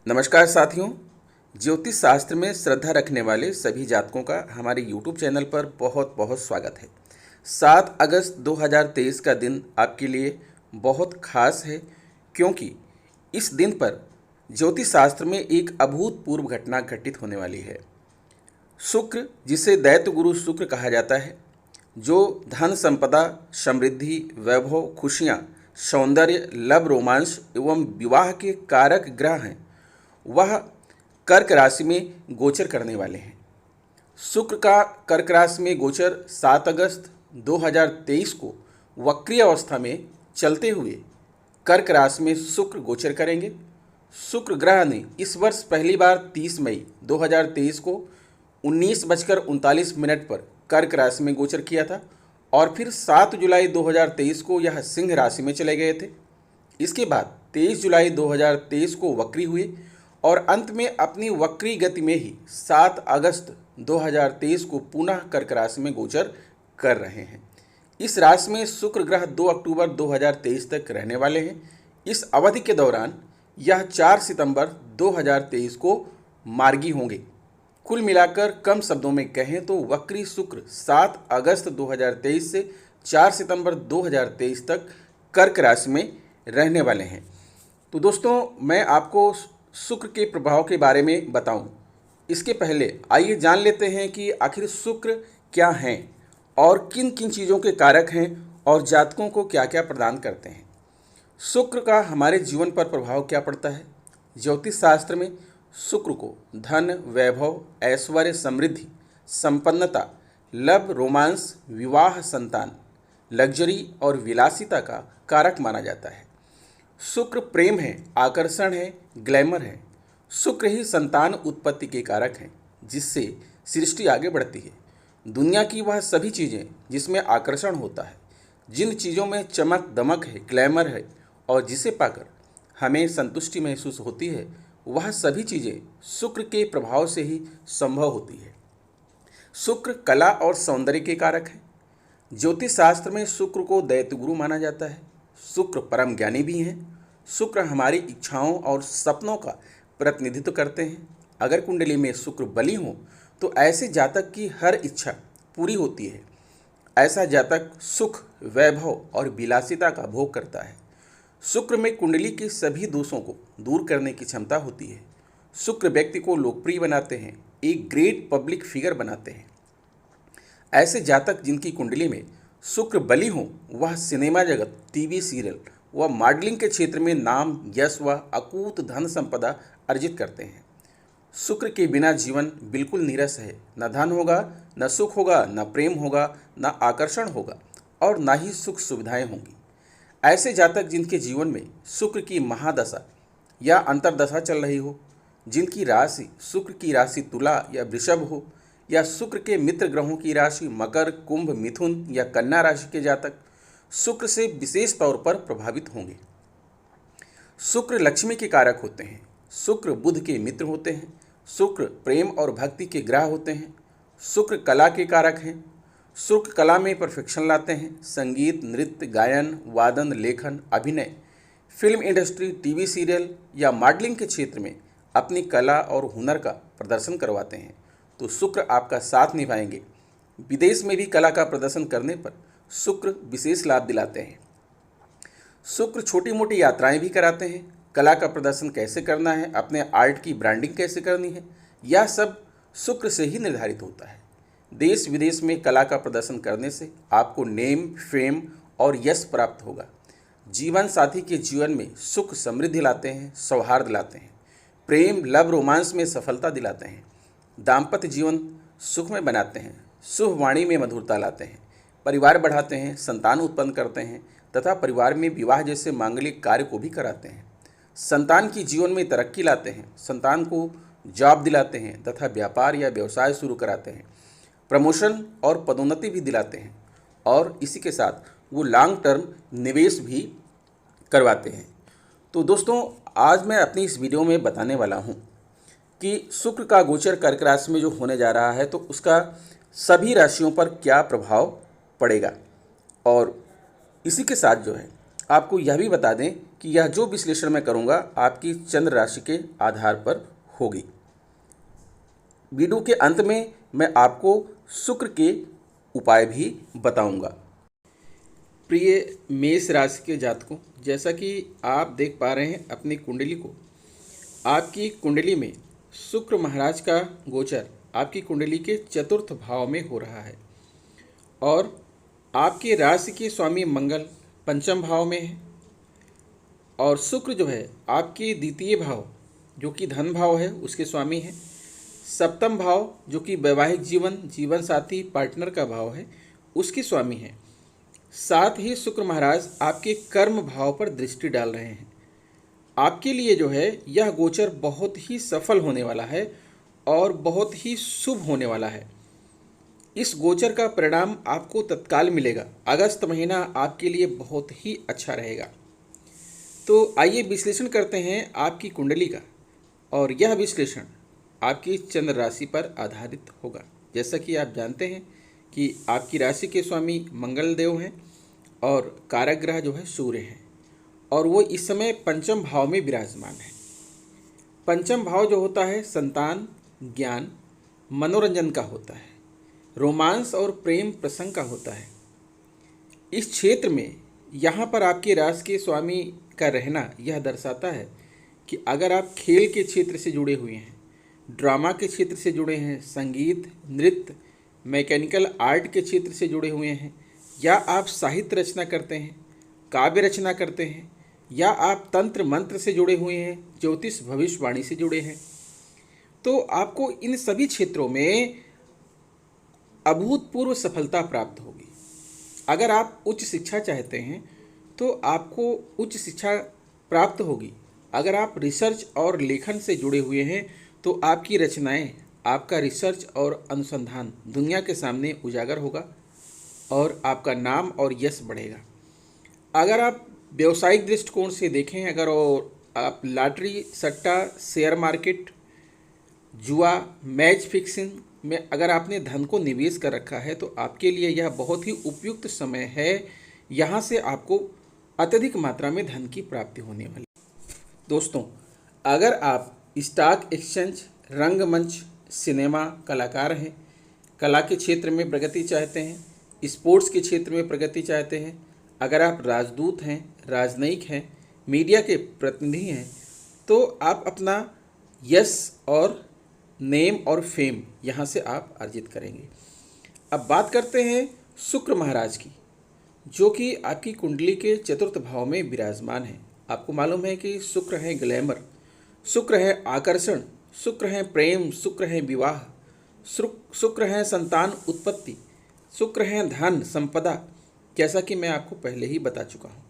नमस्कार साथियों। ज्योतिष शास्त्र में श्रद्धा रखने वाले सभी जातकों का हमारे YouTube चैनल पर बहुत बहुत स्वागत है। 7 अगस्त 2023 का दिन आपके लिए बहुत खास है, क्योंकि इस दिन पर ज्योतिष शास्त्र में एक अभूतपूर्व घटना घटित होने वाली है। शुक्र, जिसे दैत्य गुरु शुक्र कहा जाता है, जो धन संपदा, समृद्धि, वैभव, खुशियाँ, सौंदर्य, लव, रोमांस एवं विवाह के कारक ग्रह हैं, वह कर्क राशि में गोचर करने वाले हैं। शुक्र का कर्क राशि में गोचर 7 अगस्त 2023 को वक्रीय अवस्था में चलते हुए कर्क राशि में शुक्र गोचर करेंगे। शुक्र ग्रह ने इस वर्ष पहली बार 30 मई 2023 को 19:39 पर कर्क राशि में गोचर किया था और फिर 7 जुलाई 2023 को यह सिंह राशि में चले गए थे। इसके बाद 23 जुलाई 2023 को वक्री हुए और अंत में अपनी वक्री गति में ही 7 अगस्त 2023 को पुनः कर्क राशि में गोचर कर रहे हैं। इस राशि में शुक्र ग्रह 2 अक्टूबर 2023 तक रहने वाले हैं। इस अवधि के दौरान यह 4 सितंबर 2023 को मार्गी होंगे। कुल मिलाकर कम शब्दों में कहें तो वक्री शुक्र 7 अगस्त 2023 से 4 सितंबर 2023 तक कर्क राशि में रहने वाले हैं। तो दोस्तों, मैं आपको शुक्र के प्रभाव के बारे में बताऊं, इसके पहले आइए जान लेते हैं कि आखिर शुक्र क्या हैं और किन किन चीज़ों के कारक हैं और जातकों को क्या क्या प्रदान करते हैं। शुक्र का हमारे जीवन पर प्रभाव क्या पड़ता है। ज्योतिष शास्त्र में शुक्र को धन, वैभव, ऐश्वर्य, समृद्धि, संपन्नता, लव, रोमांस, विवाह, संतान, लग्जरी और विलासिता का कारक माना जाता है। शुक्र प्रेम है, आकर्षण है, ग्लैमर है। शुक्र ही संतान उत्पत्ति के कारक हैं, जिससे सृष्टि आगे बढ़ती है। दुनिया की वह सभी चीज़ें जिसमें आकर्षण होता है, जिन चीज़ों में चमक दमक है, ग्लैमर है और जिसे पाकर हमें संतुष्टि महसूस होती है, वह सभी चीज़ें शुक्र के प्रभाव से ही संभव होती है। शुक्र कला और सौंदर्य के कारक हैं। ज्योतिष शास्त्र में शुक्र को दैत्य गुरु माना जाता है। शुक्र परम ज्ञानी भी हैं। शुक्र हमारी इच्छाओं और सपनों का प्रतिनिधित्व करते हैं। अगर कुंडली में शुक्र बली हो तो ऐसे जातक की हर इच्छा पूरी होती है। ऐसा जातक सुख, वैभव और विलासिता का भोग करता है। शुक्र में कुंडली के सभी दोषों को दूर करने की क्षमता होती है। शुक्र व्यक्ति को लोकप्रिय बनाते हैं, एक ग्रेट पब्लिक फिगर बनाते हैं। ऐसे जातक जिनकी कुंडली में शुक्र बली हो, वह सिनेमा जगत, टीवी सीरियल व मॉडलिंग के क्षेत्र में नाम, यश व अकूत धन संपदा अर्जित करते हैं। शुक्र के बिना जीवन बिल्कुल नीरस है। न धन होगा, न सुख होगा, न प्रेम होगा, न आकर्षण होगा और न ही सुख सुविधाएं होंगी। ऐसे जातक जिनके जीवन में शुक्र की महादशा या अंतर्दशा चल रही हो, जिनकी राशि शुक्र की राशि तुला या वृषभ हो, या शुक्र के मित्र ग्रहों की राशि मकर, कुंभ, मिथुन या कन्या राशि के जातक शुक्र से विशेष तौर पर प्रभावित होंगे। शुक्र लक्ष्मी के कारक होते हैं। शुक्र बुध के मित्र होते हैं। शुक्र प्रेम और भक्ति के ग्रह होते हैं। शुक्र कला के कारक हैं। शुक्र कला में परफेक्शन लाते हैं। संगीत, नृत्य, गायन, वादन, लेखन, अभिनय, फिल्म इंडस्ट्री, टीवी सीरियल या मॉडलिंग के क्षेत्र में अपनी कला और हुनर का प्रदर्शन करवाते हैं तो शुक्र आपका साथ निभाएंगे। विदेश में भी कला का प्रदर्शन करने पर शुक्र विशेष लाभ दिलाते हैं। शुक्र छोटी मोटी यात्राएं भी कराते हैं। कला का प्रदर्शन कैसे करना है, अपने आर्ट की ब्रांडिंग कैसे करनी है, यह सब शुक्र से ही निर्धारित होता है। देश विदेश में कला का प्रदर्शन करने से आपको नेम, फेम और यश प्राप्त होगा। जीवन साथी के जीवन में सुख समृद्धि लाते हैं, सौहार्द लाते हैं। प्रेम, लव, रोमांस में सफलता दिलाते हैं। दाम्पत्य जीवन सुखमय बनाते हैं। शुभ वाणी में मधुरता लाते हैं। परिवार बढ़ाते हैं, संतान उत्पन्न करते हैं तथा परिवार में विवाह जैसे मांगलिक कार्य को भी कराते हैं। संतान की जीवन में तरक्की लाते हैं। संतान को जॉब दिलाते हैं तथा व्यापार या व्यवसाय शुरू कराते हैं। प्रमोशन और पदोन्नति भी दिलाते हैं और इसी के साथ वो लॉन्ग टर्म निवेश भी करवाते हैं। तो दोस्तों, आज मैं अपनी इस वीडियो में बताने वाला हूँ कि शुक्र का गोचर कर्क राशि में जो होने जा रहा है तो उसका सभी राशियों पर क्या प्रभाव पड़ेगा और इसी के साथ जो है आपको यह भी बता दें कि यह जो विश्लेषण मैं करूंगा आपकी चंद्र राशि के आधार पर होगी। वीडियो के अंत में मैं आपको शुक्र के उपाय भी बताऊंगा। प्रिय मेष राशि के जातकों, जैसा कि आप देख पा रहे हैं अपनी कुंडली को, आपकी कुंडली में शुक्र महाराज का गोचर आपकी कुंडली के चतुर्थ भाव में हो रहा है और आपके राशि के स्वामी मंगल पंचम भाव में है और शुक्र जो है आपके द्वितीय भाव जो कि धन भाव है उसके स्वामी है। सप्तम भाव जो कि वैवाहिक जीवन साथी पार्टनर का भाव है उसके स्वामी है। साथ ही शुक्र महाराज आपके कर्म भाव पर दृष्टि डाल रहे हैं। आपके लिए जो है यह गोचर बहुत ही सफल होने वाला है और बहुत ही शुभ होने वाला है। इस गोचर का परिणाम आपको तत्काल मिलेगा। अगस्त महीना आपके लिए बहुत ही अच्छा रहेगा। तो आइए विश्लेषण करते हैं आपकी कुंडली का, और यह विश्लेषण आपकी चंद्र राशि पर आधारित होगा। जैसा कि आप जानते हैं कि आपकी राशि के स्वामी मंगल देव हैं और कारक ग्रह जो है सूर्य हैं और वो इस समय पंचम भाव में विराजमान है। पंचम भाव जो होता है संतान, ज्ञान, मनोरंजन का होता है, रोमांस और प्रेम प्रसंग का होता है। इस क्षेत्र में यहाँ पर आपके राशि के स्वामी का रहना यह दर्शाता है कि अगर आप खेल के क्षेत्र से जुड़े हुए हैं, ड्रामा के क्षेत्र से जुड़े हैं, संगीत, नृत्य, मैकेनिकल आर्ट के क्षेत्र से जुड़े हुए हैं, या आप साहित्य रचना करते हैं, काव्य रचना करते हैं, या आप तंत्र मंत्र से जुड़े हुए हैं, ज्योतिष भविष्यवाणी से जुड़े हैं, तो आपको इन सभी क्षेत्रों में अभूतपूर्व सफलता प्राप्त होगी। अगर आप उच्च शिक्षा चाहते हैं तो आपको उच्च शिक्षा प्राप्त होगी। अगर आप रिसर्च और लेखन से जुड़े हुए हैं तो आपकी रचनाएं, आपका रिसर्च और अनुसंधान दुनिया के सामने उजागर होगा और आपका नाम और यश बढ़ेगा। अगर आप व्यवसायिक दृष्टिकोण से देखें, अगर और आप लॉटरी, सट्टा, शेयर मार्केट, जुआ, मैच फिक्सिंग में अगर आपने धन को निवेश कर रखा है तो आपके लिए यह बहुत ही उपयुक्त समय है। यहाँ से आपको अत्यधिक मात्रा में धन की प्राप्ति होने वाली। दोस्तों, अगर आप स्टॉक एक्सचेंज, रंगमंच, सिनेमा कलाकार हैं, कला के क्षेत्र में प्रगति चाहते हैं, स्पोर्ट्स के क्षेत्र में प्रगति चाहते हैं, अगर आप राजदूत हैं, राजनयिक हैं, मीडिया के प्रतिनिधि हैं, तो आप अपना यश और नेम और फेम यहाँ से आप अर्जित करेंगे। अब बात करते हैं शुक्र महाराज की, जो कि आपकी कुंडली के चतुर्थ भाव में विराजमान है। आपको मालूम है कि शुक्र है ग्लैमर, शुक्र है आकर्षण, शुक्र है प्रेम, शुक्र है विवाह, शुक्र है संतान उत्पत्ति, शुक्र है धन संपदा, जैसा कि मैं आपको पहले ही बता चुका हूँ।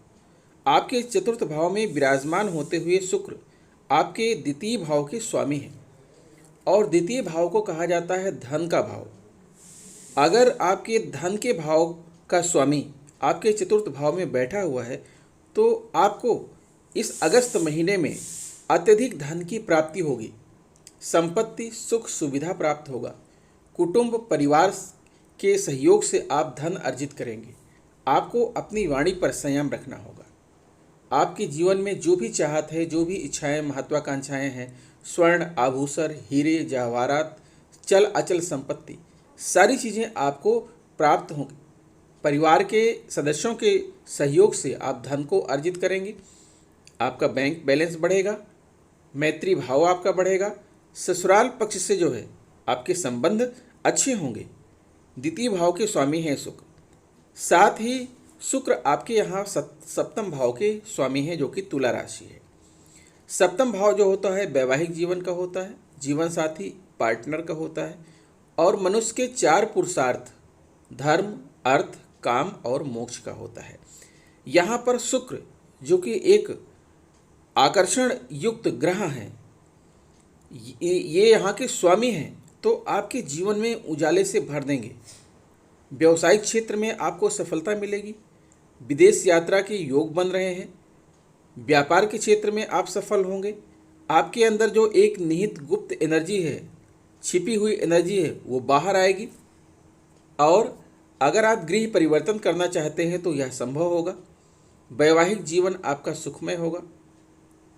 आपके चतुर्थ भाव में विराजमान होते हुए शुक्र आपके द्वितीय भाव के स्वामी हैं और द्वितीय भाव को कहा जाता है धन का भाव। अगर आपके धन के भाव का स्वामी आपके चतुर्थ भाव में बैठा हुआ है तो आपको इस अगस्त महीने में अत्यधिक धन की प्राप्ति होगी, संपत्ति, सुख, सुविधा प्राप्त होगा, कुटुंब परिवार के सहयोग से आप धन अर्जित करेंगे। आपको अपनी वाणी पर संयम रखना होगा। आपके जीवन में जो भी चाहत है, जो भी इच्छाएं, महत्वाकांक्षाएं हैं, स्वर्ण, आभूषण, हीरे, जवाहरात, चल अचल संपत्ति, सारी चीज़ें आपको प्राप्त होंगी। परिवार के सदस्यों के सहयोग से आप धन को अर्जित करेंगे। आपका बैंक बैलेंस बढ़ेगा, मैत्री भाव आपका बढ़ेगा, ससुराल पक्ष से जो है आपके संबंध अच्छे होंगे। द्वितीय भाव के स्वामी हैं शुक्र। साथ ही शुक्र आपके यहाँ सप्तम भाव के स्वामी हैं, जो कि तुला राशि है। सप्तम भाव जो होता है वैवाहिक जीवन का होता है, जीवन साथी पार्टनर का होता है और मनुष्य के 4 पुरुषार्थ धर्म, अर्थ, काम और मोक्ष का होता है। यहाँ पर शुक्र जो कि एक आकर्षण युक्त ग्रह हैं, ये यहाँ के स्वामी हैं, तो आपके जीवन में उजाले से भर देंगे। व्यवसायिक क्षेत्र में आपको सफलता मिलेगी, विदेश यात्रा के योग बन रहे हैं, व्यापार के क्षेत्र में आप सफल होंगे। आपके अंदर जो एक निहित गुप्त एनर्जी है, छिपी हुई एनर्जी है, वो बाहर आएगी। और अगर आप गृह परिवर्तन करना चाहते हैं तो यह संभव होगा। वैवाहिक जीवन आपका सुखमय होगा।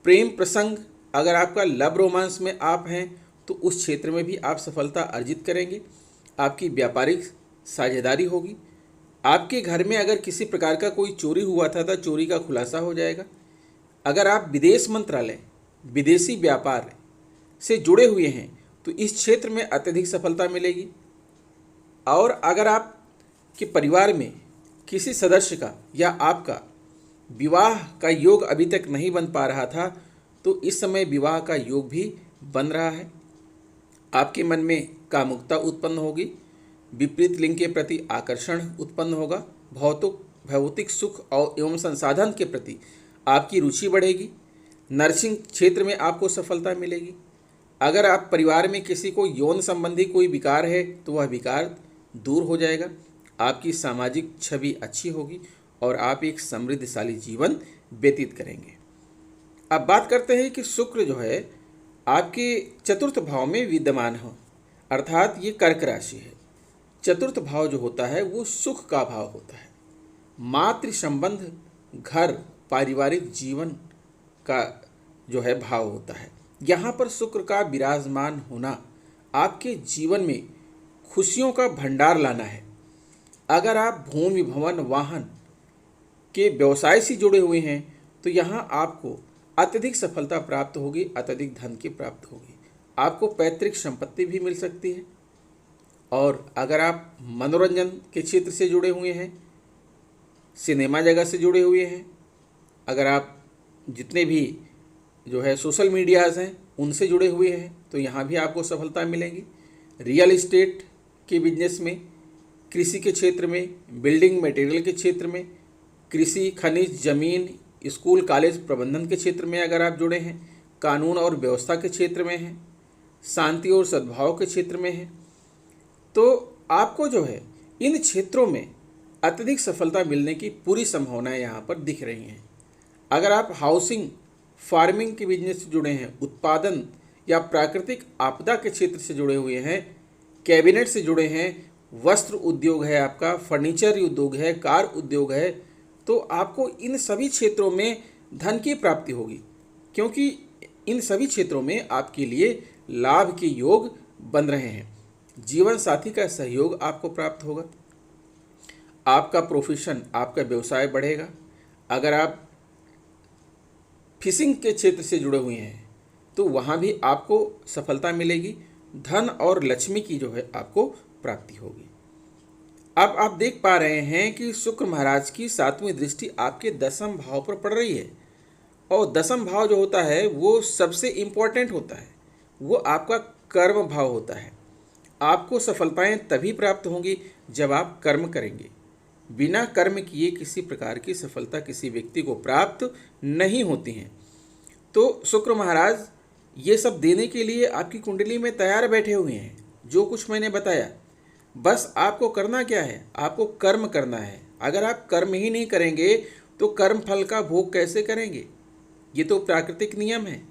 प्रेम प्रसंग, अगर आपका लव रोमांस में आप हैं तो उस क्षेत्र में भी आप सफलता अर्जित करेंगे। आपकी व्यापारिक साझेदारी होगी। आपके घर में अगर किसी प्रकार का कोई चोरी हुआ था तो चोरी का खुलासा हो जाएगा। अगर आप विदेश मंत्रालय, विदेशी व्यापार से जुड़े हुए हैं तो इस क्षेत्र में अत्यधिक सफलता मिलेगी। और अगर आप के परिवार में किसी सदस्य का या आपका विवाह का योग अभी तक नहीं बन पा रहा था तो इस समय विवाह का योग भी बन रहा है। आपके मन में कामुकता उत्पन्न होगी। विपरीत लिंग के प्रति आकर्षण उत्पन्न होगा। भौतिक सुख और एवं संसाधन के प्रति आपकी रुचि बढ़ेगी। नर्सिंग क्षेत्र में आपको सफलता मिलेगी। अगर आप परिवार में किसी को यौन संबंधी कोई विकार है तो वह विकार दूर हो जाएगा। आपकी सामाजिक छवि अच्छी होगी और आप एक समृद्धशाली जीवन व्यतीत करेंगे। अब बात करते हैं कि शुक्र जो है आपके चतुर्थ भाव में विद्यमान हो, अर्थात ये कर्क राशि है। चतुर्थ भाव जो होता है वो सुख का भाव होता है। मातृ संबंध, घर, पारिवारिक जीवन का जो है भाव होता है। यहाँ पर शुक्र का विराजमान होना आपके जीवन में खुशियों का भंडार लाना है। अगर आप भूमि, भवन, वाहन के व्यवसाय से जुड़े हुए हैं तो यहाँ आपको अत्यधिक सफलता प्राप्त होगी, अत्यधिक धन की प्राप्त होगी। आपको पैतृक संपत्ति भी मिल सकती है। और अगर आप मनोरंजन के क्षेत्र से जुड़े हुए हैं, सिनेमा जगत से जुड़े हुए हैं, अगर आप जितने भी जो है सोशल मीडियाज़ हैं उनसे जुड़े हुए हैं तो यहाँ भी आपको सफलता मिलेगी। रियल एस्टेट के बिजनेस में, कृषि के क्षेत्र में, बिल्डिंग मटेरियल के क्षेत्र में, कृषि, खनिज, जमीन, स्कूल, कॉलेज प्रबंधन के क्षेत्र में अगर आप जुड़े हैं, कानून और व्यवस्था के क्षेत्र में हैं, शांति और सद्भाव के क्षेत्र में हैं, तो आपको जो है इन क्षेत्रों में अत्यधिक सफलता मिलने की पूरी संभावनाएं यहाँ पर दिख रही हैं। अगर आप हाउसिंग, फार्मिंग के बिजनेस से जुड़े हैं, उत्पादन या प्राकृतिक आपदा के क्षेत्र से जुड़े हुए हैं, कैबिनेट से जुड़े हैं, वस्त्र उद्योग है आपका, फर्नीचर उद्योग है, कार उद्योग है, तो आपको इन सभी क्षेत्रों में धन की प्राप्ति होगी, क्योंकि इन सभी क्षेत्रों में आपके लिए लाभ के योग बन रहे हैं। जीवन साथी का सहयोग आपको प्राप्त होगा। आपका प्रोफेशन, आपका व्यवसाय बढ़ेगा। अगर आप फिशिंग के क्षेत्र से जुड़े हुए हैं तो वहाँ भी आपको सफलता मिलेगी। धन और लक्ष्मी की जो है आपको प्राप्ति होगी। अब आप देख पा रहे हैं कि शुक्र महाराज की 7वीं दृष्टि आपके 10वें भाव पर पड़ रही है। और 10वां भाव जो होता है वो सबसे इम्पोर्टेंट होता है, वो आपका कर्म भाव होता है। आपको सफलताएं तभी प्राप्त होंगी जब आप कर्म करेंगे। बिना कर्म किए किसी प्रकार की सफलता किसी व्यक्ति को प्राप्त नहीं होती हैं। तो शुक्र महाराज ये सब देने के लिए आपकी कुंडली में तैयार बैठे हुए हैं। जो कुछ मैंने बताया, बस आपको करना क्या है, आपको कर्म करना है। अगर आप कर्म ही नहीं करेंगे तो कर्म फल का भोग कैसे करेंगे? ये तो प्राकृतिक नियम है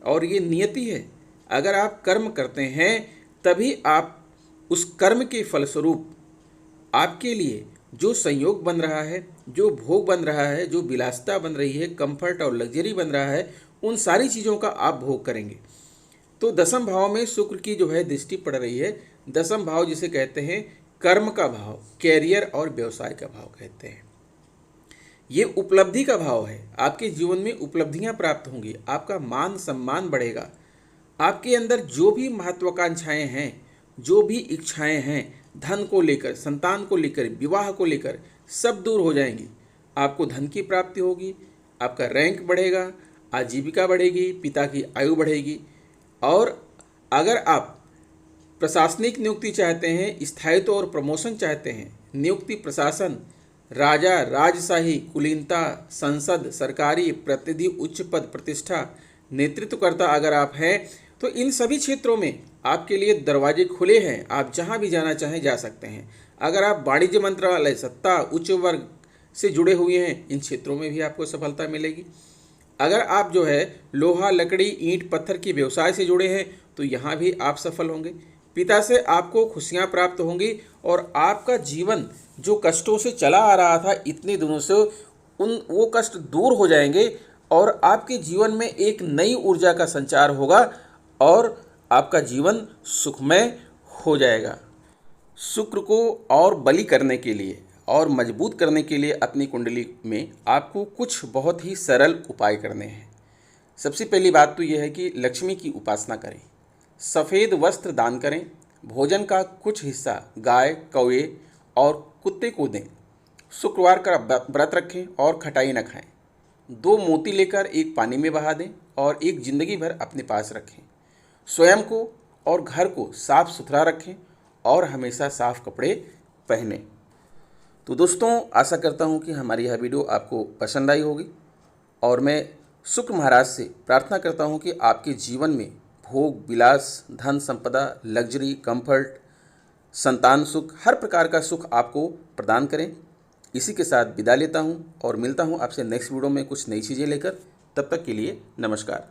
और ये नियति है। अगर आप कर्म करते हैं तभी आप उस कर्म के फलस्वरूप आपके लिए जो संयोग बन रहा है, जो भोग बन रहा है, जो विलासिता बन रही है, कंफर्ट और लग्जरी बन रहा है, उन सारी चीज़ों का आप भोग करेंगे। तो 10वें भाव में शुक्र की जो है दृष्टि पड़ रही है। 10वां भाव जिसे कहते हैं कर्म का भाव, कैरियर और व्यवसाय का भाव कहते हैं। ये उपलब्धि का भाव है। आपके जीवन में उपलब्धियां प्राप्त होंगी, आपका मान सम्मान बढ़ेगा। आपके अंदर जो भी महत्वाकांक्षाएं हैं, जो भी इच्छाएं हैं, धन को लेकर, संतान को लेकर, विवाह को लेकर, सब दूर हो जाएंगी। आपको धन की प्राप्ति होगी, आपका रैंक बढ़ेगा, आजीविका बढ़ेगी, पिता की आयु बढ़ेगी। और अगर आप प्रशासनिक नियुक्ति चाहते हैं, स्थायित्व और प्रमोशन चाहते हैं, नियुक्ति, प्रशासन, राजा, राजशाही, कुलीनता, संसद, सरकारी, प्रतिनिधि, उच्च पद, प्रतिष्ठा, नेतृत्वकर्ता अगर आप हैं तो इन सभी क्षेत्रों में आपके लिए दरवाजे खुले हैं। आप जहां भी जाना चाहें जा सकते हैं। अगर आप वाणिज्य मंत्रालय, सत्ता, उच्च वर्ग से जुड़े हुए हैं, इन क्षेत्रों में भी आपको सफलता मिलेगी। अगर आप जो है लोहा, लकड़ी, ईंट, पत्थर के व्यवसाय से जुड़े हैं तो यहाँ भी आप सफल होंगे। पिता से आपको खुशियाँ प्राप्त होंगी और आपका जीवन जो कष्टों से चला आ रहा था इतने दिनों से, वो कष्ट दूर हो जाएंगे और आपके जीवन में एक नई ऊर्जा का संचार होगा और आपका जीवन सुखमय हो जाएगा। शुक्र को और बली करने के लिए और मजबूत करने के लिए अपनी कुंडली में आपको कुछ बहुत ही सरल उपाय करने हैं। सबसे पहली बात तो यह है कि लक्ष्मी की उपासना करें, सफ़ेद वस्त्र दान करें, भोजन का कुछ हिस्सा गाय, कौवे और कुत्ते को दें, शुक्रवार का व्रत रखें और खटाई न खाएं, 2 मोती लेकर एक पानी में बहा दें और एक ज़िंदगी भर अपने पास रखें। स्वयं को और घर को साफ सुथरा रखें और हमेशा साफ कपड़े पहनें। तो दोस्तों, आशा करता हूँ कि हमारी यह वीडियो आपको पसंद आई होगी और मैं शुक्र महाराज से प्रार्थना करता हूँ कि आपके जीवन में भोग विलास, धन संपदा, लग्जरी, कंफर्ट, संतान सुख, हर प्रकार का सुख आपको प्रदान करें। इसी के साथ विदा लेता हूँ और मिलता हूँ आपसे नेक्स्ट वीडियो में कुछ नई चीज़ें लेकर। तब तक के लिए नमस्कार।